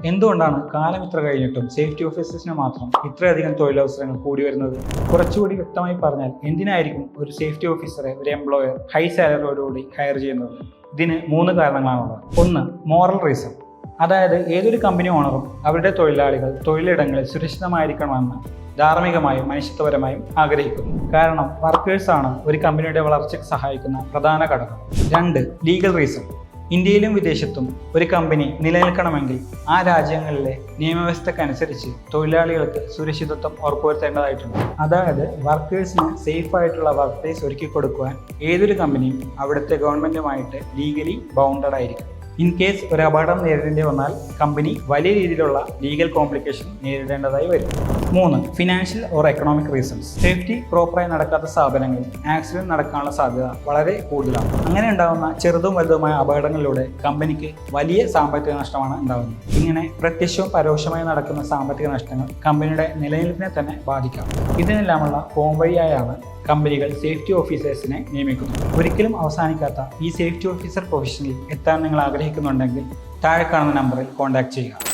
എന്തുകൊണ്ടാണ് കാലം ഇത്ര കഴിഞ്ഞിട്ടും സേഫ്റ്റി ഓഫീസേഴ്സിന് മാത്രം ഇത്രയധികം തൊഴിലവസരങ്ങൾ കൂടി വരുന്നത്? കുറച്ചുകൂടി വ്യക്തമായി പറഞ്ഞാൽ, എന്തിനായിരിക്കും ഒരു സേഫ്റ്റി ഓഫീസറെ ഒരു എംപ്ലോയർ ഹൈ സാലറിയോടുകൂടി ഹയർ ചെയ്യുന്നത്? ഇതിന് 3 കാരണങ്ങളാണുള്ളത്. 1. Moral reason. അതായത് ഏതൊരു കമ്പനി ഓണറും അവരുടെ തൊഴിലാളികൾ തൊഴിലിടങ്ങളിൽ സുരക്ഷിതമായിരിക്കണമെന്ന് ധാർമ്മികമായും മനുഷ്യത്വപരമായും ആഗ്രഹിക്കുന്നു. കാരണം വർക്കേഴ്സാണ് ഒരു കമ്പനിയുടെ വളർച്ചയ്ക്ക് സഹായിക്കുന്ന പ്രധാന ഘടകം. 2. Legal reason. ഇന്ത്യയിലും വിദേശത്തും ഒരു കമ്പനി നിലനിൽക്കണമെങ്കിൽ ആ രാജ്യങ്ങളിലെ നിയമവ്യവസ്ഥക്കനുസരിച്ച് തൊഴിലാളികൾക്ക് സുരക്ഷിതത്വം ഉറപ്പുവരുത്തേണ്ടതായിട്ടുണ്ട്. അതായത് വർക്കേഴ്സിന് സേഫ് ആയിട്ടുള്ള വർക്ക് പ്ലേസ് ഒരുക്കി കൊടുക്കുവാൻ ഏതൊരു കമ്പനിയും അവിടുത്തെ ഗവൺമെൻറ്റുമായിട്ട് ലീഗലി ബൗണ്ടഡ് ആയിരിക്കും. ഇൻ കേസ് ഒരു അപകടം നേരിടേണ്ടി വന്നാൽ കമ്പനി വലിയ രീതിയിലുള്ള ലീഗൽ കോംപ്ലിക്കേഷൻ നേരിടേണ്ടതായി വരും. 3. Financial or economic reasons. Safety പ്രോപ്പറായി നടക്കാത്ത സ്ഥാപനങ്ങളിൽ ആക്സിഡന്റ് നടക്കാനുള്ള സാധ്യത വളരെ കൂടുതലാണ്. അങ്ങനെ ഉണ്ടാകുന്ന ചെറുതും വലുതുമായ അപകടങ്ങളിലൂടെ കമ്പനിക്ക് വലിയ സാമ്പത്തിക നഷ്ടമാണ് ഉണ്ടാകുന്നത്. ഇങ്ങനെ പ്രത്യക്ഷവും പരോക്ഷമായി നടക്കുന്ന സാമ്പത്തിക നഷ്ടങ്ങൾ കമ്പനിയുടെ നിലനിൽപ്പിനെ തന്നെ ബാധിക്കാം. ഇതിനെല്ലാമുള്ള പോംവഴിയായാണ് കമ്പനികൾ സേഫ്റ്റി ഓഫീസേഴ്സിനെ നിയമിക്കുന്നത്. ഒരിക്കലും അവസാനിക്കാത്ത ഈ സേഫ്റ്റി ഓഫീസർ പ്രൊഫഷനിൽ എത്താൻ നിങ്ങൾ ആഗ്രഹിക്കുന്നുണ്ടെങ്കിൽ താഴെ കാണുന്ന നമ്പറിൽ കോൺടാക്ട് ചെയ്യുക.